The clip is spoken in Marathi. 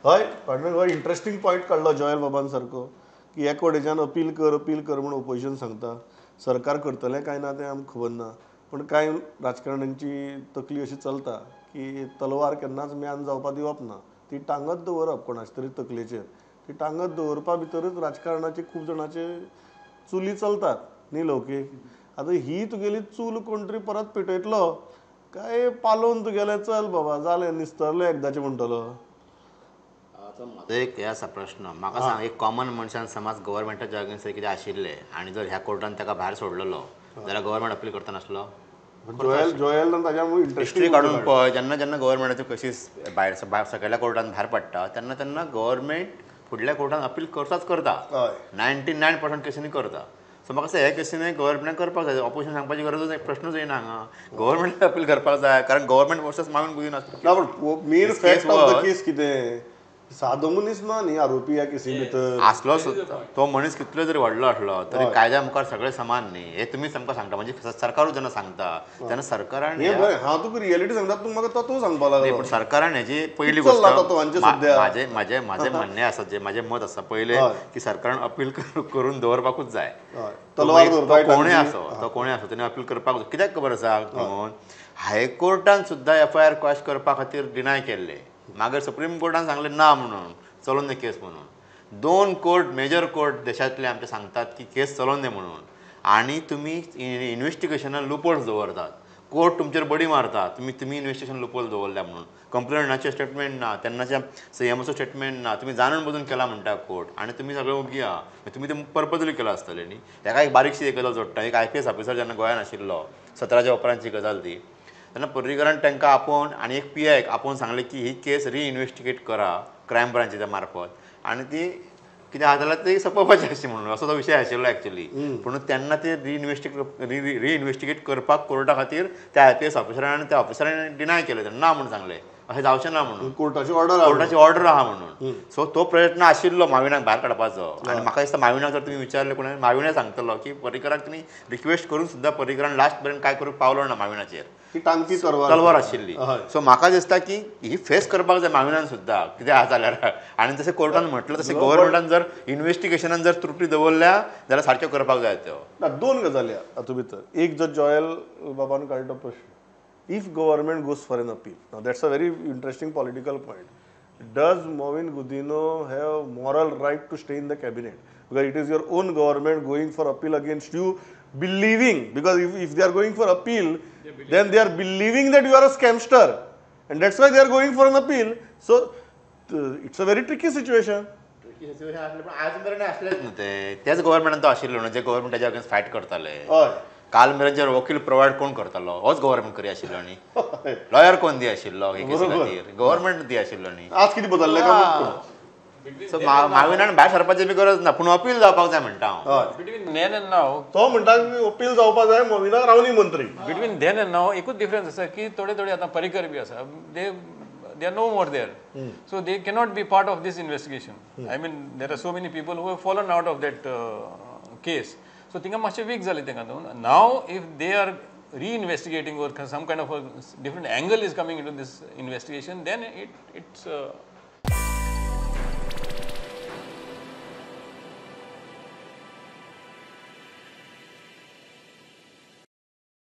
हय पांडुरंग हो इंट्रस्टींग पॉयंट काडलो जॉयल बाबान सारको की एक वटेच्यान अपील कर म्हणून ओपोजिशन सांगता सरकार करतलें काय ना तें आमकां खबर ना पूण कांय राजकारण्यांची तकली अशी चलता की तलवार केन्नाच म्यान जावपा दिवप ना ती टांगत दवरप कोणाचे तरी तकलेचेर ती टांगत दवरपा भितरच राजकारणाचे खूब जाणांचे चुली चलतात न्ही लौकीक आतां ही तुगेली चूल कोण तरी परत पेटयतलो काय पालोवन तुगेलें चल बाबा जालें निस्तरलें एकदाचें म्हणटलो. म्हजो एक हे आसा प्रश्न म्हाका सांग एक कॉमन मनशान समज गव्हर्मेंटाच्या अगेन्स्ट कितें आशिल्लें आनी जर ह्या कोर्टान ताका भायर सोडलेलो जाल्यार गव्हर्मेंट अपील करता नासलो. जोयल ताच्या हिस्ट्री काडून पळय जेन्ना जेन्ना गव्हर्मेंटाच्यो केसीस भायर सकयल्या कोर्टान भायर पडटा तेन्ना तेन्ना गव्हर्मेंट फुडल्या कोर्टान अपील करताच करता 99% केसींनी करता. सो म्हाका हे केसींनी गव्हर्मेंटान करपाक जाय ऑपोजिशन सांगपाची गरजूच एक प्रश्नूच येना हांगा गव्हर्मेंट अपील करपाक जाय कारण गव्हर्मेंट वर्सेस मागून बुदी नासता. मेन फॅक्ट ऑफ द केस कितें सादो मनीस ना न्ही आरोपी ह्या केसी भितर आसलो सुद्दां तो मनीस कितलो जरी व्हडलो आसलो तरी कायद्या मुखार सगळे समान न्ही हे तुमीच आमकां सांगता म्हणजे सरकारूच जेन्ना सांगता तेन्ना सरकारान हांव तुका रियलिटी सांगता तूं म्हाका तो सांगपाक लागलो पूण सरकारान हेजी पयली गोश्ट म्हाजें म्हणणें आसा जें म्हाजें मत आसा पयलें की सरकारान अपील करून दवरपाकूच जाय. कोणूय आसो तेणें अपील करपाक जाय. कित्याक खबर आसा म्हणून हायकोर्टान सुद्दां FIR क्वॅश करपा खातीर डिनाय केल्लें मागीर सुप्रीम कोर्टान सांगलें ना म्हणून चलोवन दी केस म्हणून 2 कोर्ट मेजर कोर्ट देशांतले आमचे सांगतात की केस चलोवन दी म्हणून आनी तुमी इन्व्हेस्टिगेशनान लुपहोल्स दवरतात. कोर्ट तुमचेर बडी मारता तुमी इन्व्हेस्टिगेशन लुपहोल्स दवरल्या म्हणून कंप्लेंटाचें स्टेटमेंट ना तेन्नाच्या CMOचो स्टेटमेंट ना तुमी जाणून बुजून केला म्हणटा कोर्ट आनी तुमी सगळे ओगी आहा तुमी ते पर्पजली केला आसतलें न्ही. ताका एक बारीकशी एक गजाल जोडटा एक IPS ऑफिसर जेन्ना गोंयान आशिल्लो 17च्या उपरांतची गजाल ती तेन्ना पर्रीकरान तांकां आपोवन आनी एक PIक आपोवन सांगलें की ही केस रिइन्व्हेस्टिगेट करा क्रायम ब्रांचीच्या मार्फत आनी ती कितें आहा जाल्यार ती सोंपोवपाची अशी म्हणून असो तो विशय आशिल्लो एक्चुअली पूण तेन्ना ते रिइन्व्हेस्टिगेट करपाक कोर्टा खातीर त्या IPS ऑफिसरान आनी त्या ऑफिसरान डिनाय केलें ना म्हणून सांगलें अशें जावचें ना म्हणून कोर्टाची ऑर्डर आहा म्हणून. सो तो प्रयत्न आशिल्लो माविनाक भायर काडपाचो आनी म्हाका दिसता माविनाक जर तुमी विचारलें कोणें माविने सांगतलो की पर्रीकराक तुमी रिक्वेस्ट करून सुद्दां पर्रीकरान लास्ट पर्यंत काय करूंक पावलो ना माविनाचेर तलवार आशिल्ली. सो म्हाका दिसता की ही फेस करपाक जाय माविनान सुद्दां कितें आहा जाल्यार आनी जशें कोर्टान म्हटलें तशें गव्हर्मेंटान जर इन्व्हेस्टिगेशनान जर त्रुटी दवरल्या जाल्यार सारक्यो करपाक जाय त्यो. 2 गजाली हातूंत भितर एक जो जॉयल बाबान काडलो प्रश्न if government goes for an appeal. Now that's a very interesting political point. Does Moin Gudino have moral right to stay in the cabinet? Because it is your own government going for appeal against you, believing, because if they are going for appeal, then they are believing that you are a scamster. And that's why they are going for an appeal. So it's a very tricky situation. आज मेरेन आसलेच न्हू तेच गव्हर्मेंटान तो आशिल्लो न्हू जे गव्हर्मेंटाच्या अगेन्स्ट फायट करताले. काल मेरेन जर वकील प्रोवायड कोण करतालो होच गव्हर्मेंट करी आशिल्लो न्ही लॉयर कोण दी आशिल्लो हे केसी खातीर गव्हर्मेंट दी आशिल्लो न्ही. आज कितें बदललें काय सो माविनान भायर सरपाची बी गरज ना पूण अपील जावपाक जाय म्हणटा हांव. बिटवीन देन एंड नाव तो म्हणटा की अपील जावपाक जाय मोविनाक रावनी मंत्री. बिटवीन देन एंड नाव एकूच डिफरन्स आसा की थोडे आतां पर्रीकर बी आसा they are no more there. So they cannot be part of this investigation. I mean there are so many people who have fallen out of that case. So thingam मातशें वीक जालें तेंकां लागून. Now if they are reinvestigating or some kind of a different angle is coming into this investigation then it's